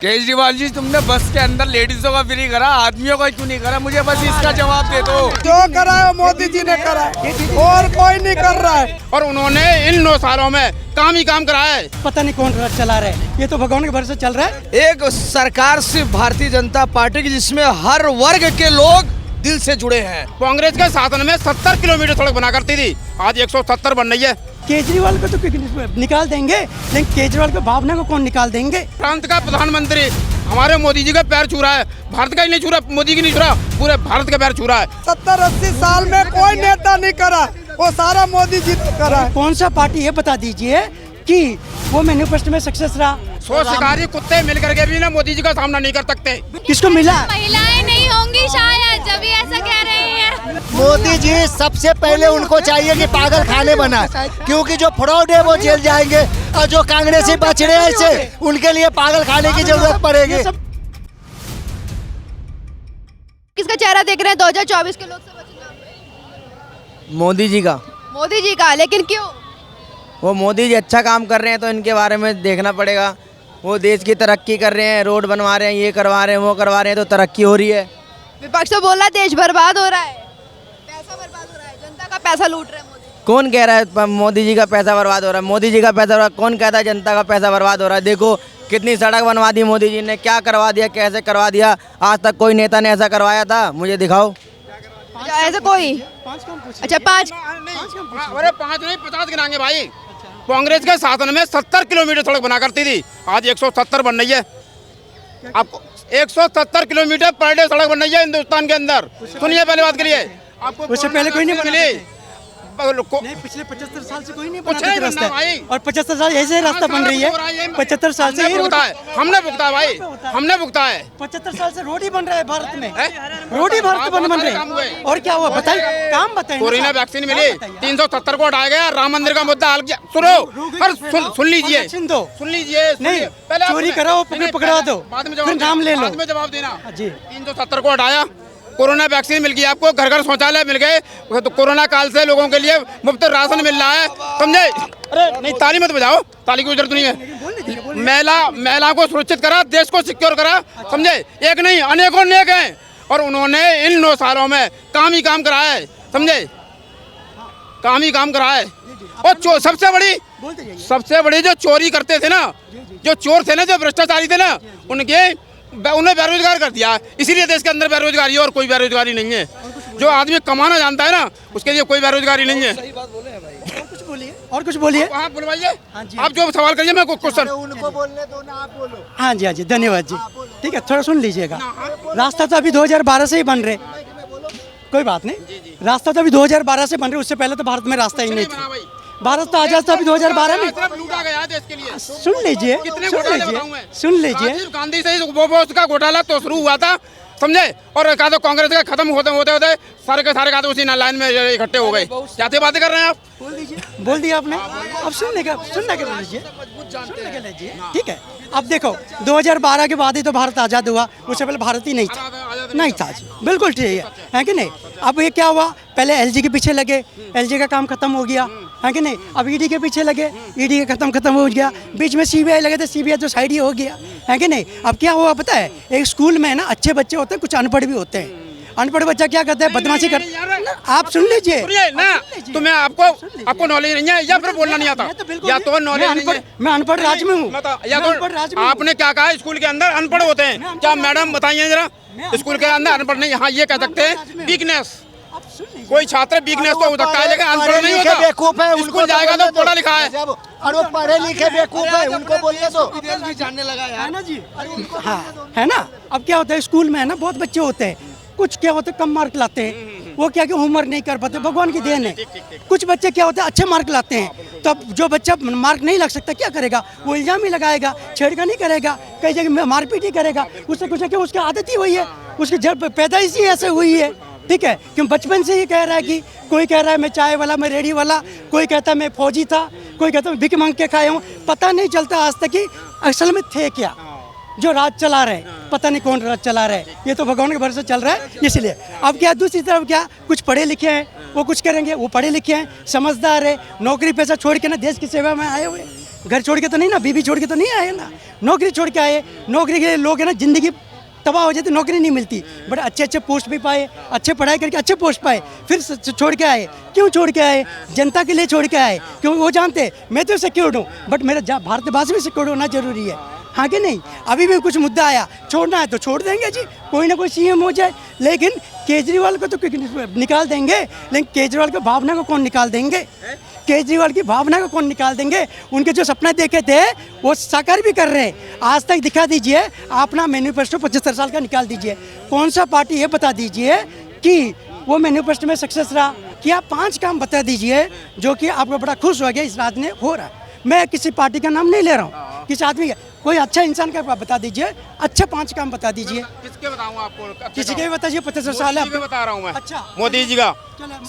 केजरीवाल जी, तुमने बस के अंदर लेडीजों का फ्री करा, आदमियों का क्यों नहीं करा? मुझे बस इसका जवाब दे दो। जो करा है मोदी जी ने करा है और कोई नहीं कर रहा है। और उन्होंने इन 9 सालों में काम ही काम कराया है। पता नहीं कौन चला रहा है, ये तो भगवान के भरोसे चल रहा है। एक सरकार सिर्फ भारतीय जनता पार्टी की, जिसमें हर वर्ग के लोग दिल से जुड़े हैं। कांग्रेस के शासन में 70 किलोमीटर सड़क बना करती थी, आज 170 बन रही है। केजरीवाल को तो निकाल देंगे, लेकिन केजरीवाल के भावना को कौन निकाल देंगे? प्रांत का प्रधानमंत्री हमारे मोदी जी का पैर छू रहा है, भारत का ही नहीं छू रहा, मोदी की नहीं छू रहा, पूरे भारत का पैर छू रहा है। 70-80 साल में कोई नेता नहीं करा, वो सारा मोदी जी ने करा है। कौन सा पार्टी ये बता दीजिए कि वो मैनिफेस्टो में सक्सेस रहा। 100 शिकारी कुत्ते मिल करके भी ना मोदी जी का सामना नहीं कर सकते। किसको मिला? महिलाएं नहीं होंगी शायद, जब ये ऐसा कह रही हैं। मोदी जी सबसे पहले उनको चाहिए कि पागल खाने बनाए, क्योंकि जो फ्रॉड है वो जेल जाएंगे और जो कांग्रेसी बच रहे हैं इससे उनके लिए पागल खाने की जरूरत पड़ेगी। किसका चेहरा देख रहे हैं 2024 के लोकसभा चुनाव में? मोदी जी का। मोदी जी का, लेकिन क्यों? वो मोदी जी अच्छा काम कर रहे हैं तो इनके बारे में देखना पड़ेगा। वो देश की तरक्की कर रहे हैं, रोड बनवा रहे हैं, ये करवा रहे हैं, वो करवा रहे हैं, तो तरक्की हो रही है। विपक्ष तो बोल रहा है देश बर्बाद हो रहा है, पैसा बर्बाद हो रहा है, जनता का पैसा लूट रहे हैं मोदी। कौन कह रहा है मोदी जी का पैसा बर्बाद हो रहा है? मोदी जी का पैसा कौन कहता है जनता का पैसा बर्बाद हो रहा है? देखो कितनी सड़क बनवा दी मोदी जी ने, क्या करवा दिया, कैसे करवा दिया। आज तक कोई नेता ने ऐसा करवाया था? मुझे दिखाओ। ऐसा कोई? अच्छा 5। अरे 5 नहीं 50 गिनाएंगे भाई। कांग्रेस के शासन में 70 किलोमीटर सड़क बना करती थी, आज 170 बन रही है। आपको 170 किलोमीटर पर डे सड़क बन रही है हिंदुस्तान के अंदर। सुनिए पहले बात करिए, आपको उससे पहले कोई नहीं मिली। नहीं, पिछले 75 साल से कोई नहीं बना नहीं रास्ता बनना भाई। और 75 साल ऐसे रास्ता बन रही है। 75 साल से भुगता है, हमने भुगता भाई, हमने भुगता है। 75 साल से रोड ही बन रहा है भारत में, है? रोड ही भारत में बन रहे काम हुए। हैं। और क्या हुआ बताइए, काम बताइए। कोरोना वैक्सीन मिली, 370 को हटाया गया, राम मंदिर का मुद्दा हल किया। सुनो और सुन लीजिए, सुन लीजिए। नहीं, चोरी कराओ, पकड़ा दो, फिर नाम ले लो, बाद में जवाब देना जी। 370 को हटाया, कोरोना वैक्सीन मिल गई आपको, घर घर शौचालय मिल गए, तो कोरोना काल से लोगों के लिए मुफ्त राशन मिल रहा है, समझे? अरे नहीं, ताली मत बजाओ, ताली की जरूरत नहीं है। महिला को सुरक्षित करा, देश को सिक्योर करा, समझे? एक नहीं अनेकों नेक हैं, और उन्होंने इन 9 सालों में काम ही काम कराया है, समझे? काम ही काम कराया है। और सबसे बड़ी जो चोरी करते थे ना, जो चोर थे ना, जो भ्रष्टाचारी थे ना, उन्हें बेरोजगार कर दिया। इसीलिए देश के अंदर बेरोजगारी है, और कोई बेरोजगारी नहीं है। जो आदमी कमाना जानता है ना, उसके लिए कोई बेरोजगारी नहीं है। और कुछ बोलिए। आप बुलवाइए, आप जो सवाल करिए, मैं क्वेश्चन उनको बोलने दो ना, आप बोलो। हाँ जी, हाँ जी, धन्यवाद जी। ठीक है, थोड़ा सुन लीजिएगा। रास्ता तो अभी 2012 से ही बन रहे, कोई बात नहीं। रास्ता तो अभी 2012 से बन रहे, उससे पहले तो भारत में रास्ता ही नहीं था। भारत तो आजाद था अभी 2012 में। लूटा गया देश के लिए। सुन लीजिए, सुन लीजिए। राजीव गांधी से वो उसका घोटाला तो शुरू हुआ था, समझे? और कहा तो कांग्रेस का खत्म होते होते सारे के सारे उसी लाइन में इकट्ठे हो गए। क्या बातें कर रहे हैं आप? बोल दिया आपने, अब सुनने के लीजिए, ठीक है। अब देखो 2012 के बाद ही तो भारत आज़ाद हुआ, उससे पहले भारत ही नहीं था जी। बिल्कुल ठीक है कि नहीं? अब ये क्या हुआ, पहले एलजी के पीछे लगे, एलजी का काम खत्म हो गया, है कि नहीं? अब ईडी के पीछे लगे, ईडी का खत्म हो गया, बीच में सीबीआई लगे थे, सीबीआई तो साइड ही हो गया, है कि नहीं? अब क्या हुआ पता है, एक स्कूल में ना अच्छे बच्चे होते हैं, कुछ अनपढ़ भी होते हैं। अनपढ़ बच्चा क्या करता है, बदमाशी कर। आप सुन लीजिए ना, तो मैं आपको नॉलेज नहीं है या फिर बोलना नहीं आता, या तो नॉलेज नहीं है। मैं अनपढ़ राज्य में हूँ, या तो आपने क्या कहा, स्कूल के अंदर अनपढ़ होते हैं क्या? मैडम बताइए जरा, स्कूल के अंदर अनपढ़ नहीं, हाँ ये कह सकते हैं वीकनेस। कोई छात्र वीकनेस तो हो सकता है, लेकिन अनपढ़ नहीं होता। बेवकूफ है, स्कूल जाएगा तो पढ़ा लिखा है, और वो पढ़े लिखे बेवकूफ है, उनको बोलने दो। जानने लगा है ना जी। हाँ, है ना? अब क्या होता है, स्कूल में है ना बहुत बच्चे होते हैं, कुछ क्या होते हैं कम मार्क लाते हैं, वो क्या कि होमवर्क नहीं कर पाते, भगवान की देन है। कुछ बच्चे क्या होते हैं अच्छे मार्क लाते हैं, तो अब जो बच्चा मार्क नहीं लग सकता क्या करेगा, वो इल्जाम ही लगाएगा, छेड़खानी करेगा, कई जगह मारपीट ही करेगा। उससे कुछ क्या, उसकी आदत ही वही है, उसकी जब पैदाइश ही ऐसे हुई है, ठीक है? क्यों बचपन से ही कह रहा है कि कोई कह रहा है मैं चाय वाला, मैं रेडी वाला, कोई कहता है मैं फौजी था, कोई कहता है भिख मांग के खाया हूँ। पता नहीं चलता आज तक कि असल में थे क्या जो राज चला रहे, पता नहीं कौन राज चला रहा है। ये तो भगवान के भरोसे चल रहा है। इसलिए अब क्या, दूसरी तरफ क्या, कुछ पढ़े लिखे हैं वो कुछ करेंगे, वो पढ़े लिखे हैं, समझदार है, नौकरी पैसा छोड़ के ना देश की सेवा में आए हुए, घर छोड़ के तो नहीं ना, बीवी छोड़ के तो नहीं आए ना, नौकरी छोड़ के आए। नौकरी के लिए लोग है ना जिंदगी तबाह हो जाती, नौकरी नहीं मिलती, बट अच्छे अच्छे पोस्ट भी पाए, अच्छे पढ़ाई करके अच्छे पोस्ट पाए, फिर छोड़ के आए। क्यों छोड़ के आए? जनता के लिए छोड़ के आए, क्योंकि वो जानते मैं तो सिक्योर्ड हूँ, बट मेरा भारतवासी भी सिक्योर्ड होना जरूरी है, हाँ कि नहीं? अभी भी कुछ मुद्दा आया, छोड़ना है तो छोड़ देंगे जी, कोई ना कोई सीएम हो जाए, लेकिन केजरीवाल को तो निकाल देंगे, लेकिन केजरीवाल की भावना को कौन निकाल देंगे? केजरीवाल की भावना को कौन निकाल देंगे? उनके जो सपने देखे थे वो साकार भी कर रहे हैं। आज तक दिखा दीजिए अपना मैनिफेस्टो 75 साल का निकाल दीजिए, कौन सा पार्टी ये बता दीजिए कि वो मैनिफेस्टो में सक्सेस रहा। क्या 5 काम बता दीजिए जो कि आपको बड़ा खुश हो गया इस रात में हो रहा है। मैं किसी पार्टी का नाम नहीं ले रहा हूँ, किसी आदमी का, कोई अच्छा इंसान का बता दीजिए, अच्छे 5 काम बता दीजिए। किसके बताऊं आपको? किसी के भी बताइए, 75 साल है बता रहा हूँ मैं। अच्छा, मोदी जी का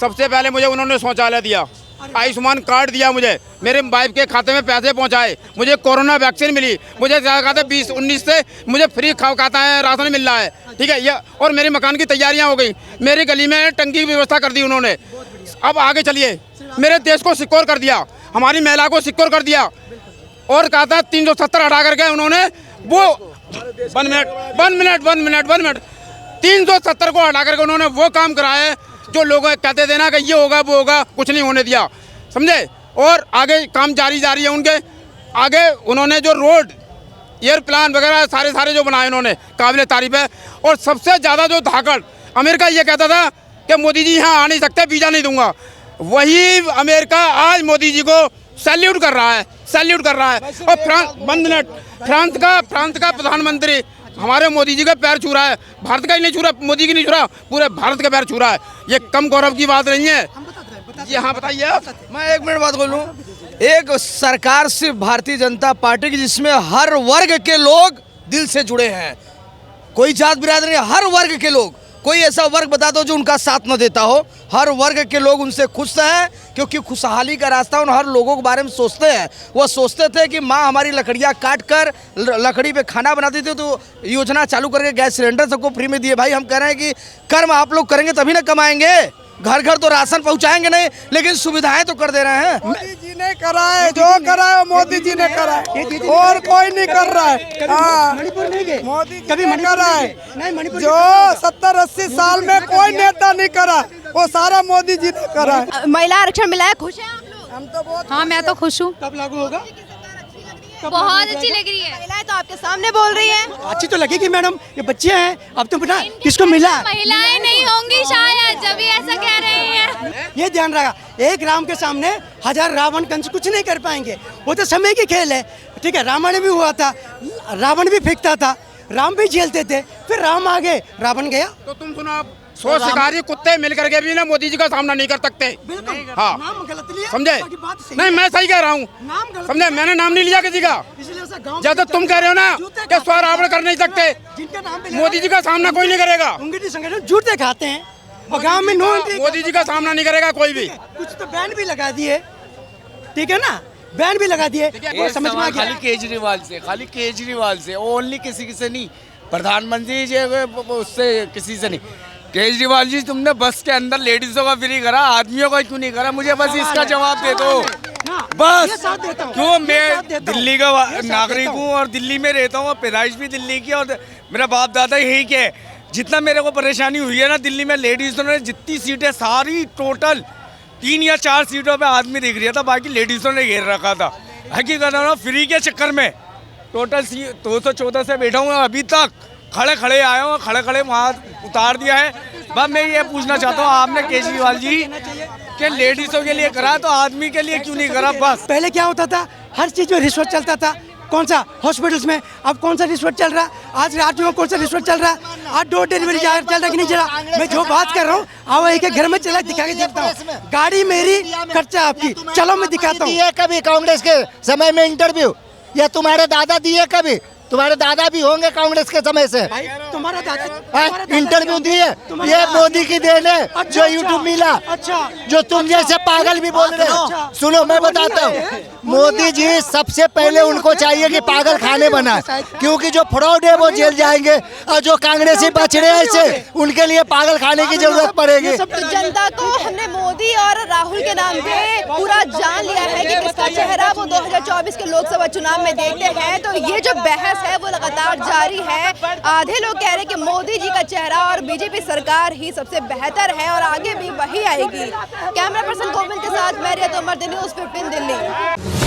सबसे पहले मुझे उन्होंने शौचालय दिया, आयुष्मान कार्ड दिया, मुझे मेरे वाइफ के खाते में पैसे पहुंचाए, मुझे कोरोना वैक्सीन मिली, मुझे कहा था 20-19 से मुझे फ्री खाता है राशन मिल रहा है, ठीक है ये, और मेरे मकान की तैयारियां हो गई, मेरी गली में टंकी की व्यवस्था कर दी उन्होंने। अब आगे चलिए, मेरे देश को सिक्योर कर दिया, हमारी महिला को सिक्योर कर दिया, और कहा था 370 हटा करके उन्होंने वो 1 मिनट 370 को हटा करके उन्होंने वो काम कराए जो लोग कहते थे ना कि ये होगा वो होगा, कुछ नहीं होने दिया, समझे। और आगे काम जारी है उनके, आगे उन्होंने जो रोड एयरप्लान वगैरह सारे जो बनाए उन्होंने, काबिल तारीफ है। और सबसे ज़्यादा जो धाकड़, अमेरिका ये कहता था कि मोदी जी यहाँ आ नहीं सकते, वीज़ा नहीं दूंगा, वही अमेरिका आज मोदी जी को सैल्यूट कर रहा है। और फ्रांस का प्रधानमंत्री हमारे मोदी जी का पैर छू रहा है, भारत का ही नहीं छू रहा, मोदी की नहीं छू रहा, पूरे भारत का पैर छू रहा है। ये कम गौरव की बात नहीं है। जी हाँ, बताइए आप। मैं 1 मिनट बात बोलूं। एक सरकार सिर्फ भारतीय जनता पार्टी की, जिसमें हर वर्ग के लोग दिल से जुड़े हैं, कोई जात बिरादरी, हर वर्ग के लोग, कोई ऐसा वर्ग बता दो जो उनका साथ न देता हो, हर वर्ग के लोग उनसे खुश हैं, क्योंकि खुशहाली का रास्ता उन हर लोगों के बारे में सोचते हैं। वो सोचते थे कि माँ हमारी लकड़ियाँ काट कर लकड़ी पे खाना बनाती थी, तो योजना चालू करके गैस सिलेंडर सबको फ्री में दिए। भाई हम कह रहे हैं कि कर्म आप लोग करेंगे तभी ना कमाएंगे, घर घर तो राशन पहुंचाएंगे नहीं, लेकिन सुविधाएं तो कर दे रहे हैं। मोदी जी ने करा है, जो करा है वो मोदी जी ने करा है, और कोई नहीं कर रहा है। हाँ, मणिपुर नहीं गए, मोदी जी कभी ने करा है, नहीं मणिपुर जो 70-80 साल में कोई नेता नहीं करा, वो सारा मोदी जी ने करा है। महिला आरक्षण मिला है, खुश हैं आप लोग? हम तो बहुत हाँ मैं तो खुश हूँ, कब लागू होगा? बहुत अच्छी लग रही है। महिलाएं तो आपके सामने बोल रही हैं। अच्छी तो लगेगी मैडम, ये बच्चे हैं, अब तो पता किसको मिला? महिलाएं नहीं होंगी शायद, जब भी ऐसा कह रही हैं। ये ध्यान रखा, एक राम के सामने 1000 रावण कंस कुछ नहीं कर पाएंगे, वो तो समय की खेल है, ठीक है। रामायण भी हुआ था, रावण भी फेंकता था, राम भी झेलते थे, फिर राम आ गए, रावण गया। तो तुम सुनो, 100 शिकारी कुत्ते मिल करके भी ना मोदी जी का सामना नहीं कर सकते। हाँ, नाम गलत लिया, समझे? बाकी बात सही नहीं, मैं सही कह रहा हूँ, नाम गलत समझे, मैंने नाम नहीं लिया किसी का। इसलिए ऐसा गाँव जब तक तुम कह रहे हो ना जूते कि 100 रावण कर नहीं सकते, जिनके नाम पे मोदी जी का सामना कोई नहीं करेगा। उंगली संगठन जूते खाते हैं और गांव में नो एंट्री। मोदी जी का सामना नहीं करेगा कोई भी। कुछ तो बैन भी लगा दिए, ठीक है ना, बैन भी लगा दिए, वो समझ में आ गया। खाली केजरीवाल से, ओनली किसी से नहीं, प्रधानमंत्री जी उससे किसी से नहीं। केजरीवाल जी, तुमने बस के अंदर लेडीजों का फ्री करा, आदमियों का क्यों नहीं करा? मुझे बस इसका जवाब दे दो बस। क्यों? मैं दिल्ली का नागरिक हूँ और दिल्ली में रहता हूँ, पैदाइश भी दिल्ली की, और मेरा बाप दादा यही के। जितना मेरे को परेशानी हुई है ना दिल्ली में, लेडीजों ने जितनी सीटें सारी टोटल 3 या 4 सीटों पे आदमी दिख रहा था, बाकी लेडीजों ने घेर रखा था। हकीकत है ना, फ्री के चक्कर में टोटल 214 से बैठा हूँ, अभी तक खड़े आए हूँ, खड़े वहाँ उतार दिया है। बस मैं ये पूछना चाहता हूँ, आपने केजरीवाल जी के लेडीजों के लिए करा तो आदमी के लिए क्यों नहीं करा? बस पहले क्या होता था, हर चीज में रिश्वत चलता था, कौन सा हॉस्पिटल्स में, अब कौन सा रिश्वत चल रहा? आज राज्यों में कौन सा रिश्वत चल रहा? आज डोर डिलीवरी चल रहा कि नहीं चल रहा? मैं जो बात कर रहा हूँ, आओ एक घर में चला दिखा के देखता हूँ, गाड़ी मेरी, खर्चा आपकी, चलो मैं दिखाता हूँ। दिए कभी कांग्रेस के समय में इंटरव्यू, या तुम्हारे दादा दिए कभी? तुम्हारे दादा भी होंगे कांग्रेस के समय से, तुम्हारा दादा इंटरव्यू दिए। ये मोदी की देन है जो यूट्यूब मिला। अच्छा, जो तुम जैसे पागल भी बोल रहे हो। सुनो मैं बताता हूँ, मोदी जी सबसे पहले उनको चाहिए कि पागल खाने बनाए, क्योंकि जो फ्रॉड है वो जेल जाएंगे और जो कांग्रेसी बच रहे हैं ऐसे उनके लिए पागल खाने की जरूरत पड़ेगी। तो जनता को हमने मोदी और राहुल के नाम पे पूरा जान लिया है कि किसका चेहरा वो 2024 के लोकसभा चुनाव में देखते हैं। तो ये जो बहस है वो लगातार जारी है। आधे लोग कह रहे हैं कि मोदी जी का चेहरा और बीजेपी सरकार ही सबसे बेहतर है और आगे भी वही आएगी। कैमरा पर्सन गोविंद के साथ मैं रिया तोमर, न्यूज़ 15 दिल्ली।